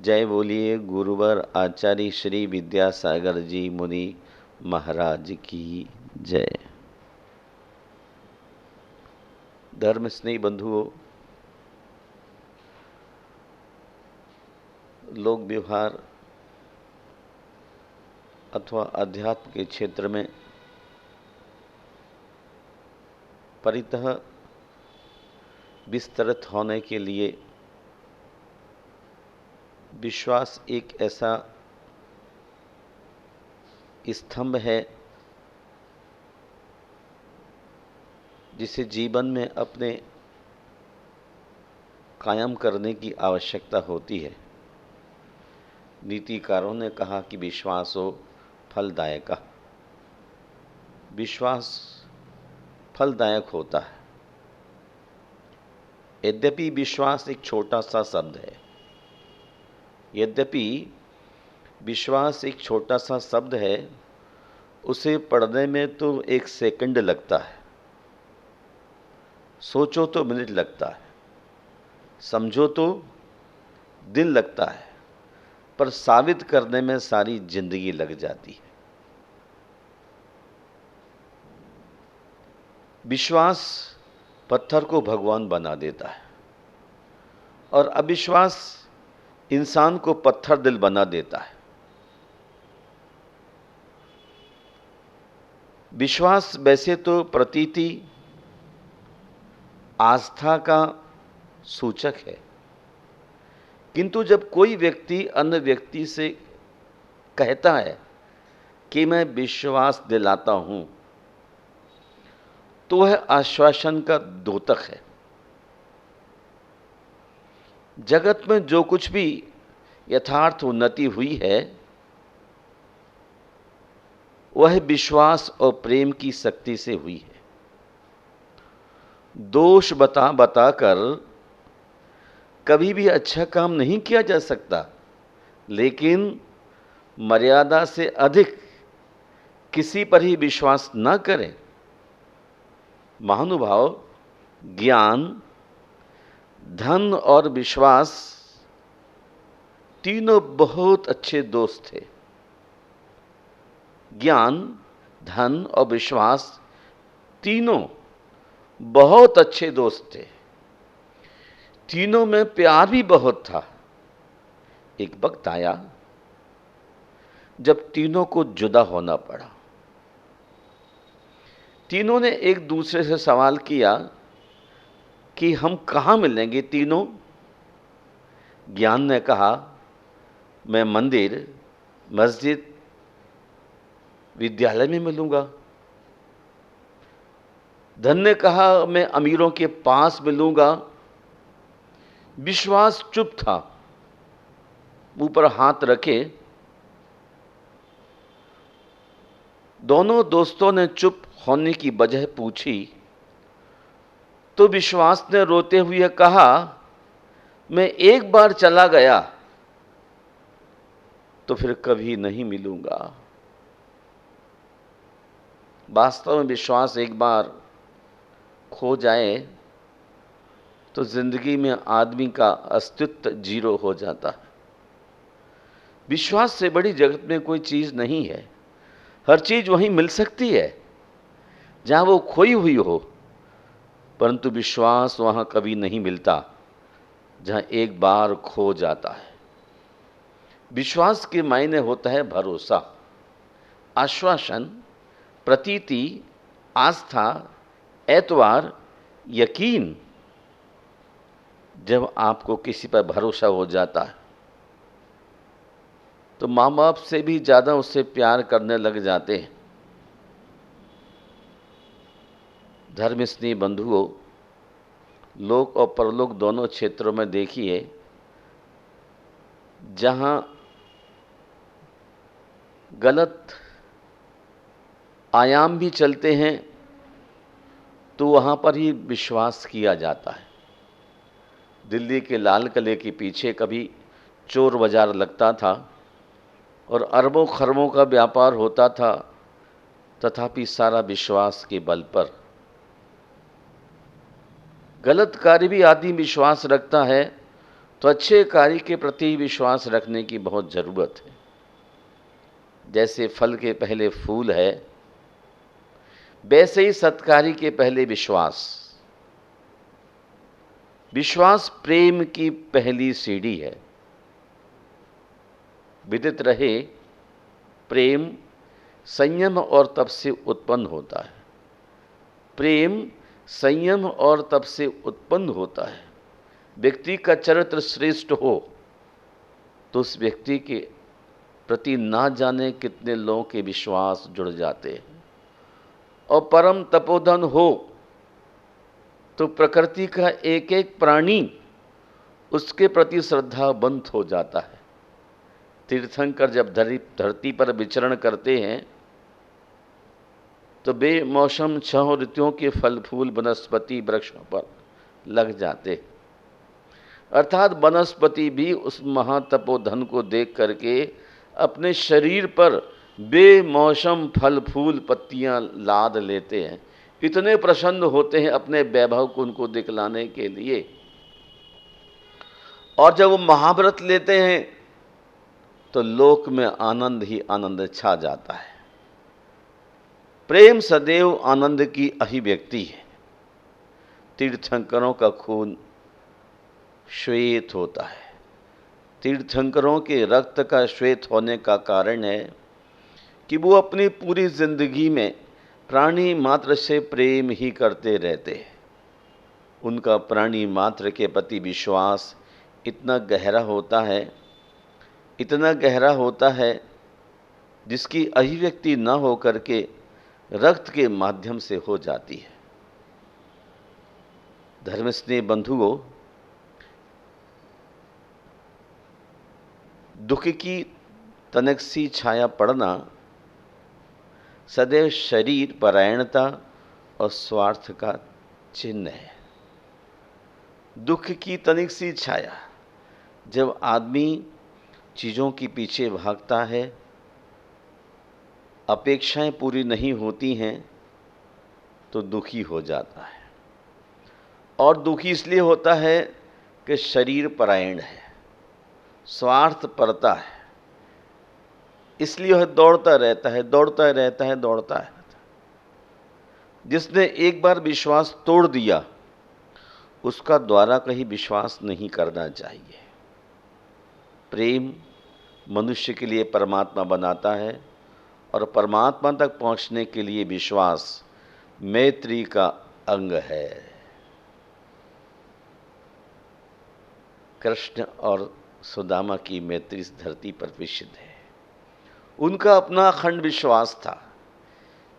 जय बोलिए गुरुवर आचार्य श्री विद्यासागर जी मुनि महाराज की जय। धर्म स्नेही बंधुओं, लोक व्यवहार अथवा अध्यात्म के क्षेत्र में परितः विस्तृत होने के लिए विश्वास एक ऐसा स्तंभ है जिसे जीवन में अपने कायम करने की आवश्यकता होती है। नीतिकारों ने कहा कि विश्वास हो फलदायक। विश्वास फलदायक होता है। यद्यपि विश्वास एक छोटा सा शब्द है, यद्यपि विश्वास एक छोटा सा शब्द है, उसे पढ़ने में तो 1 सेकंड लगता है, सोचो तो मिनट लगता है, समझो तो दिन लगता है, पर साबित करने में सारी जिंदगी लग जाती है। विश्वास पत्थर को भगवान बना देता है और अविश्वास इंसान को पत्थर दिल बना देता है। विश्वास वैसे तो प्रतीति आस्था का सूचक है, किंतु जब कोई व्यक्ति अन्य व्यक्ति से कहता है कि मैं विश्वास दिलाता हूं, तो वह आश्वासन का द्योतक है। जगत में जो कुछ भी यथार्थ उन्नति हुई है, वह विश्वास और प्रेम की शक्ति से हुई है। दोष बता बताकर कभी भी अच्छा काम नहीं किया जा सकता, लेकिन मर्यादा से अधिक किसी पर ही विश्वास न करें। महानुभाव, ज्ञान, धन और विश्वास तीनों बहुत अच्छे दोस्त थे। ज्ञान, धन और विश्वास तीनों बहुत अच्छे दोस्त थे। तीनों में प्यार भी बहुत था। एक वक्त आया जब तीनों को जुदा होना पड़ा। तीनों ने एक दूसरे से सवाल किया कि हम कहाँ मिलेंगे तीनों। ज्ञान ने कहा, मैं मंदिर, मस्जिद, विद्यालय में मिलूंगा। धन ने कहा, मैं अमीरों के पास मिलूंगा। विश्वास चुप था, मुंह पर हाथ रखे। दोनों दोस्तों ने चुप होने की वजह पूछी तो विश्वास ने रोते हुए कहा, मैं एक बार चला गया तो फिर कभी नहीं मिलूंगा। वास्तव में विश्वास एक बार खो जाए तो जिंदगी में आदमी का अस्तित्व जीरो हो जाता है। विश्वास से बड़ी जगत में कोई चीज नहीं है। हर चीज वहीं मिल सकती है जहां वो खोई हुई हो, परंतु विश्वास वहां कभी नहीं मिलता जहां एक बार खो जाता है। विश्वास के मायने होता है भरोसा, आश्वासन, प्रतीति, आस्था, एतवार, यकीन। जब आपको किसी पर भरोसा हो जाता है तो माँ बाप से भी ज्यादा उससे प्यार करने लग जाते हैं। धर्म स्नेही बंधुओं, लोक और परलोक दोनों क्षेत्रों में देखिए, जहां गलत आयाम भी चलते हैं तो वहां पर ही विश्वास किया जाता है। दिल्ली के लाल किले के पीछे कभी चोर बाजार लगता था और अरबों खरबों का व्यापार होता था, तथापि सारा विश्वास के बल पर। गलत कार्य भी आदमी विश्वास रखता है तो अच्छे कार्य के प्रति विश्वास रखने की बहुत ज़रूरत है। जैसे फल के पहले फूल है, वैसे ही सत्कार्य के पहले विश्वास। विश्वास प्रेम की पहली सीढ़ी है। विदित रहे, प्रेम संयम और तप से उत्पन्न होता है। प्रेम संयम और तप से उत्पन्न होता है। व्यक्ति का चरित्र श्रेष्ठ हो तो उस व्यक्ति के प्रति ना जाने कितने लोगों के विश्वास जुड़ जाते हैं, और परम तपोधन हो तो प्रकृति का एक एक प्राणी उसके प्रति श्रद्धावंत हो जाता है। तीर्थंकर जब धरती पर विचरण करते हैं तो बेमौसम 6 ऋतुओं के फल फूल वनस्पति वृक्षों पर लग जाते, अर्थात वनस्पति भी उस महातपोधन को देख करके अपने शरीर पर बेमौसम फल फूल पत्तियां लाद लेते हैं। इतने प्रसन्न होते हैं अपने वैभव को उनको दिखलाने के लिए। और जब वो महाव्रत लेते हैं तो लोक में आनंद ही आनंद छा जाता है। प्रेम सदैव आनंद की अभिव्यक्ति है। तीर्थंकरों का खून श्वेत होता है। तीर्थंकरों के रक्त का श्वेत होने का कारण है कि वो अपनी पूरी जिंदगी में प्राणी मात्र से प्रेम ही करते रहते हैं। उनका प्राणी मात्र के प्रति विश्वास इतना गहरा होता है, इतना गहरा होता है, जिसकी अभिव्यक्ति न हो करके रक्त के माध्यम से हो जाती है। धर्मस्नेह बंधुओं, दुख की तनक सी छाया पड़ना सदैव शरीर परायणता और स्वार्थ का चिन्ह है। दुख की तनिक सी छाया, जब आदमी चीज़ों के पीछे भागता है, अपेक्षाएं पूरी नहीं होती हैं तो दुखी हो जाता है। और दुखी इसलिए होता है कि शरीर परायण है, स्वार्थ परता है, इसलिए वह दौड़ता रहता है, दौड़ता रहता है, दौड़ता है। जिसने एक बार विश्वास तोड़ दिया उसका द्वारा कहीं विश्वास नहीं करना चाहिए। प्रेम मनुष्य के लिए परमात्मा बनाता है, और परमात्मा तक पहुंचने के लिए विश्वास मैत्री का अंग है। कृष्ण और सुदामा की मैत्री इस धरती पर विशुद्ध है। उनका अपना अखंड विश्वास था।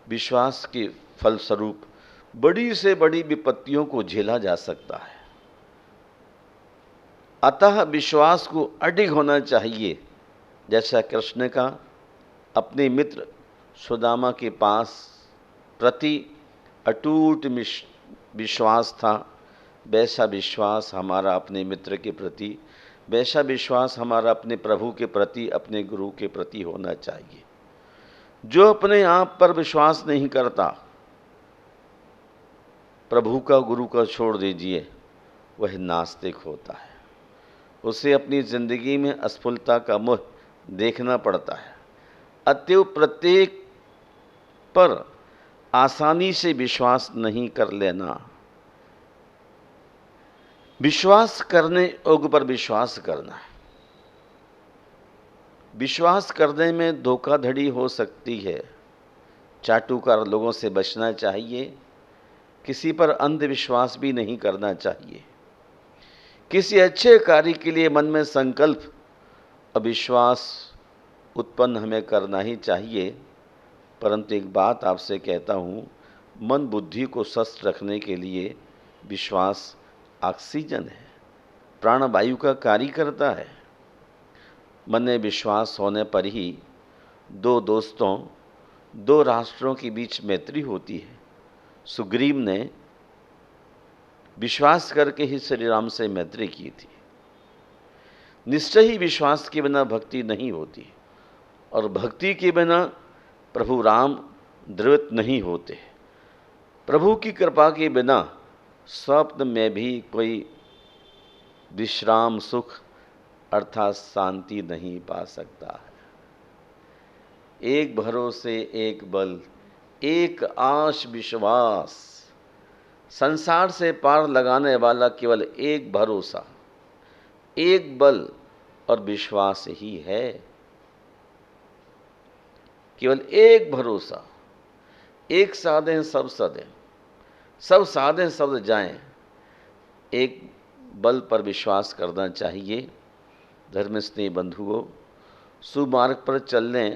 विश्वास के फलस्वरूप बड़ी से बड़ी विपत्तियों को झेला जा सकता है। अतः विश्वास को अडिग होना चाहिए। जैसा कृष्ण का अपने मित्र सुदामा के पास प्रति अटूट विश्वास था, वैसा विश्वास हमारा अपने मित्र के प्रति, वैसा विश्वास हमारा अपने प्रभु के प्रति, अपने गुरु के प्रति होना चाहिए। जो अपने आप पर विश्वास नहीं करता, प्रभु का गुरु का छोड़ दीजिए, वह नास्तिक होता है। उसे अपनी जिंदगी में असफलता का मुँह देखना पड़ता है। अतएव प्रत्येक पर आसानी से विश्वास नहीं कर लेना। विश्वास करने योग्य पर विश्वास करना है। विश्वास करने में धोखाधड़ी हो सकती है। चाटुकार लोगों से बचना चाहिए। किसी पर अंधविश्वास भी नहीं करना चाहिए। किसी अच्छे कार्य के लिए मन में संकल्प और विश्वास उत्पन्न हमें करना ही चाहिए। परंतु एक बात आपसे कहता हूँ, मन बुद्धि को स्वस्थ रखने के लिए विश्वास ऑक्सीजन है, प्राणवायु का कार्य करता है। मन में विश्वास होने पर ही दो दोस्तों, दो राष्ट्रों के बीच मैत्री होती है। सुग्रीव ने विश्वास करके ही श्री राम से मैत्री की थी। निश्चय ही विश्वास के बिना भक्ति नहीं होती, और भक्ति के बिना प्रभु राम द्रवित नहीं होते। प्रभु की कृपा के बिना स्वप्न में भी कोई विश्राम सुख अर्थात शांति नहीं पा सकता है। एक भरोसे एक बल, एक आश विश्वास, संसार से पार लगाने वाला केवल एक भरोसा, एक बल और विश्वास ही है। केवल एक भरोसा, एक साधे सब सधे, सब साधे सब जाएं, एक बल पर विश्वास करना चाहिए। धर्म स्नेही बंधुओं, सुमार्ग पर चलने,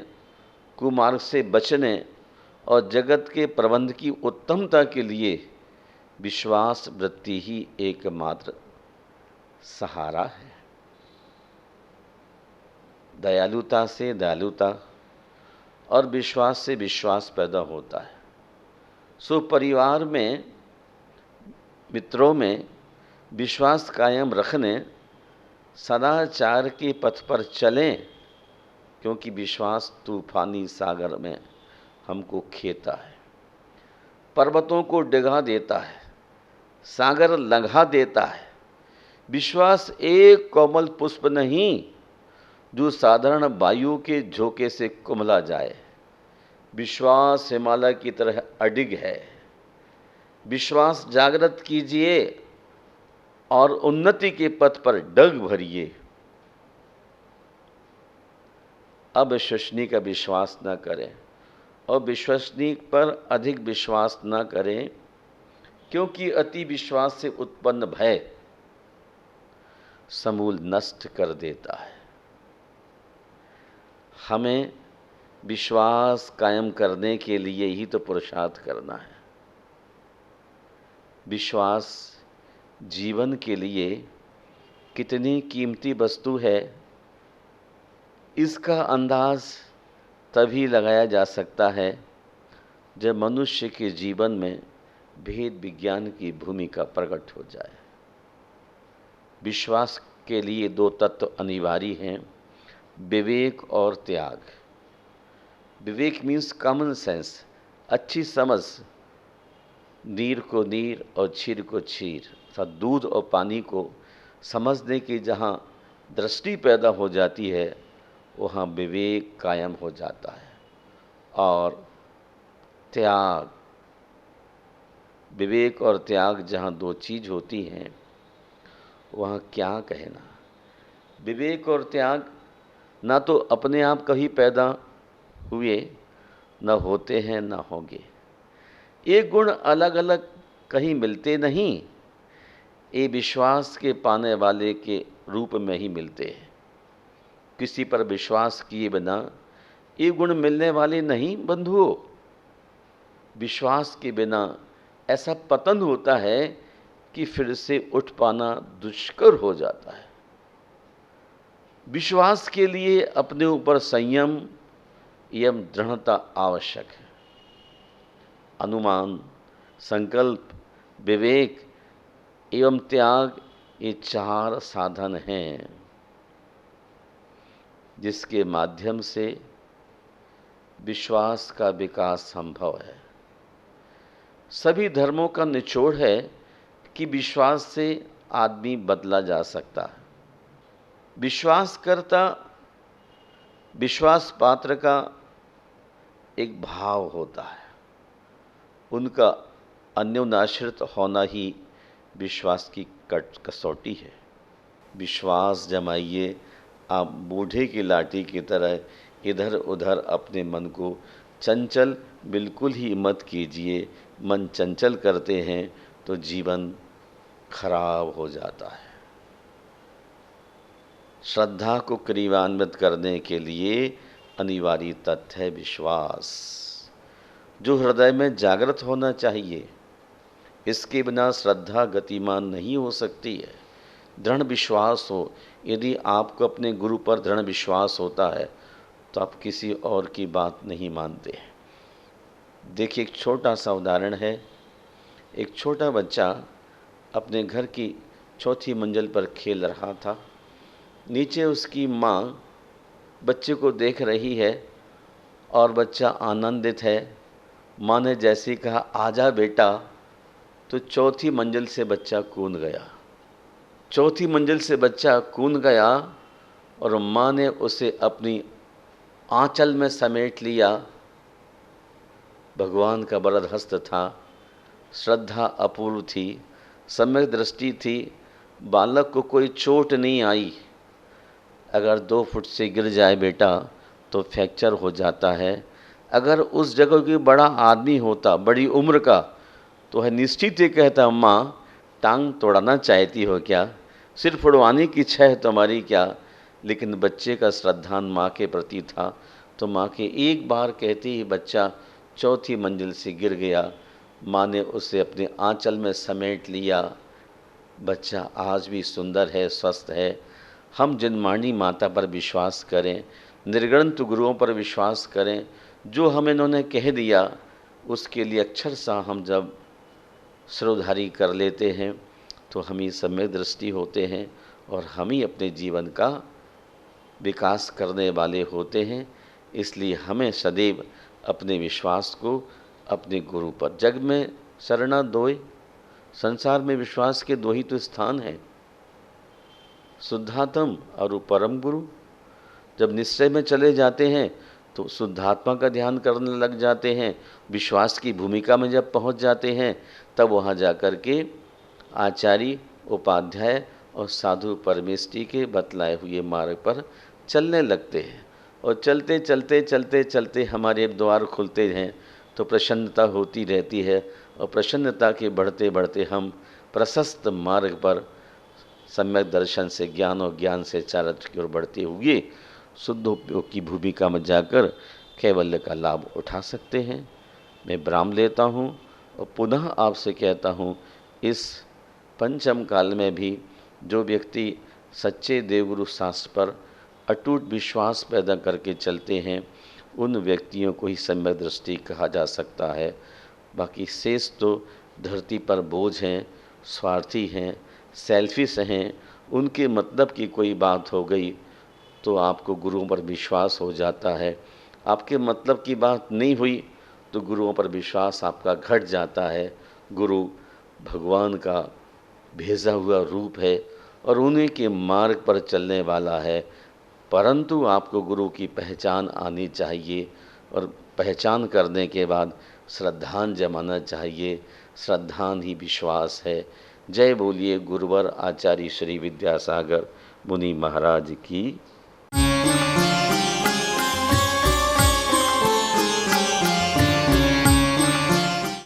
कुमार्ग से बचने और जगत के प्रबंध की उत्तमता के लिए विश्वास वृत्ति ही एकमात्र सहारा है। दयालुता से दयालुता और विश्वास से विश्वास पैदा होता है। सो परिवार में, मित्रों में विश्वास कायम रखने, सदाचार के पथ पर चलें, क्योंकि विश्वास तूफानी सागर में हमको खेता है, पर्वतों को डिगा देता है, सागर लंघा देता है। विश्वास एक कोमल पुष्प नहीं जो साधारण वायु के झोंके से कुमला जाए। विश्वास हिमालय की तरह अडिग है। विश्वास जागृत कीजिए और उन्नति के पथ पर डग भरिए। अविश्वसनीय का विश्वास न करें और विश्वसनीय पर अधिक विश्वास न करें, क्योंकि अति विश्वास से उत्पन्न भय समूल नष्ट कर देता है। हमें विश्वास कायम करने के लिए ही तो पुरुषार्थ करना है। विश्वास जीवन के लिए कितनी कीमती वस्तु है, इसका अंदाज तभी लगाया जा सकता है जब मनुष्य के जीवन में भेद विज्ञान की भूमिका प्रकट हो जाए। विश्वास के लिए दो तत्व अनिवार्य हैं, विवेक और त्याग। विवेक मीन्स कॉमन सेंस, अच्छी समझ, नीर को नीर और क्षीर को क्षीर, अर्थात दूध और पानी को समझने की जहाँ दृष्टि पैदा हो जाती है, वहाँ विवेक कायम हो जाता है। और त्याग, विवेक और त्याग जहाँ दो चीज़ होती हैं, वहाँ क्या कहना। विवेक और त्याग ना तो अपने आप कभी पैदा हुए, न होते हैं, न होंगे। ये गुण अलग अलग कहीं मिलते नहीं, ये विश्वास के पाने वाले के रूप में ही मिलते हैं। किसी पर विश्वास किए बिना ये गुण मिलने वाले नहीं बंधुओं। विश्वास के बिना ऐसा पतन होता है कि फिर से उठ पाना दुष्कर हो जाता है। विश्वास के लिए अपने ऊपर संयम एवं दृढ़ता आवश्यक है। अनुमान, संकल्प, विवेक एवं त्याग, ये चार साधन हैं जिसके माध्यम से विश्वास का विकास संभव है। सभी धर्मों का निचोड़ है कि विश्वास से आदमी बदला जा सकता है। विश्वासकर्ता, विश्वास पात्र का एक भाव होता है, उनका अन्योन्याश्रित होना ही विश्वास की कसौटी है। विश्वास जमाइए, आप बूढ़े की लाठी की तरह इधर उधर अपने मन को चंचल बिल्कुल ही मत कीजिए। मन चंचल करते हैं तो जीवन खराब हो जाता है। श्रद्धा को क्रियान्वित करने के लिए अनिवार्य तथ्य है विश्वास, जो हृदय में जागृत होना चाहिए। इसके बिना श्रद्धा गतिमान नहीं हो सकती है। दृढ़ विश्वास हो, यदि आपको अपने गुरु पर दृढ़ विश्वास होता है तो आप किसी और की बात नहीं मानते। देखिए, एक छोटा सा उदाहरण है। एक छोटा बच्चा अपने घर की चौथी मंजिल पर खेल रहा था। नीचे उसकी माँ बच्चे को देख रही है और बच्चा आनंदित है। माँ ने जैसे ही कहा आजा बेटा, तो चौथी मंजिल से बच्चा कूद गया। चौथी मंजिल से बच्चा कूद गया और माँ ने उसे अपनी आंचल में समेट लिया। भगवान का वरद हस्त था, श्रद्धा अपूर्व थी, सम्यक दृष्टि थी, बालक को कोई चोट नहीं आई। अगर 2 फुट से गिर जाए बेटा तो फ्रैक्चर हो जाता है। अगर उस जगह कोई बड़ा आदमी होता, बड़ी उम्र का, तो है निश्चित ही कहता, माँ टांग तोड़ना चाहती हो क्या, सिर फुड़वाने की इच्छा है तुम्हारी क्या। लेकिन बच्चे का श्रद्धान माँ के प्रति था, तो माँ के एक बार कहते ही बच्चा चौथी मंजिल से गिर गया। माँ ने उसे अपने आंचल में समेट लिया। बच्चा आज भी सुंदर है, स्वस्थ है। हम जन्माणी माता पर विश्वास करें, निर्गणंत गुरुओं पर विश्वास करें। जो हमें इन्होंने कह दिया उसके लिए अक्षरशः हम जब सिरोधारी कर लेते हैं तो हम ही सम्यक दृष्टि होते हैं और हम ही अपने जीवन का विकास करने वाले होते हैं। इसलिए हमें सदैव अपने विश्वास को अपने गुरु पर, जग में शरणा दोय, संसार में विश्वास के 2 ही तो स्थान हैं, शुद्धात्म और परम गुरु। जब निश्चय में चले जाते हैं तो शुद्धात्मा का ध्यान करने लग जाते हैं, विश्वास की भूमिका में जब पहुंच जाते हैं तब वहां जाकर के आचार्य, उपाध्याय और साधु परमेष्टि के बतलाए हुए मार्ग पर चलने लगते हैं। और चलते चलते चलते चलते हमारे द्वार खुलते हैं तो प्रसन्नता होती रहती है, और प्रसन्नता के बढ़ते बढ़ते हम प्रशस्त मार्ग पर सम्यक दर्शन से ज्ञान और ज्ञान से चारित्र की ओर बढ़ते हुए शुद्ध उपयोग की भूमिका में जाकर कैवल्य का लाभ उठा सकते हैं। मैं विराम लेता हूँ और पुनः आपसे कहता हूँ, इस पंचम काल में भी जो व्यक्ति सच्चे देवगुरु शास्त्र पर अटूट विश्वास पैदा करके चलते हैं उन व्यक्तियों को ही सम्यक दृष्टि कहा जा सकता है। बाकी शेष तो धरती पर बोझ हैं, स्वार्थी हैं, सेल्फिश हैं। उनके मतलब की कोई बात हो गई तो आपको गुरुओं पर विश्वास हो जाता है, आपके मतलब की बात नहीं हुई तो गुरुओं पर विश्वास आपका घट जाता है। गुरु भगवान का भेजा हुआ रूप है और उन्हीं के मार्ग पर चलने वाला है, परंतु आपको गुरु की पहचान आनी चाहिए और पहचान करने के बाद श्रद्धान जमाना चाहिए। श्रद्धान ही विश्वास है। जय बोलिए गुरुवर आचार्य श्री विद्यासागर मुनि महाराज की।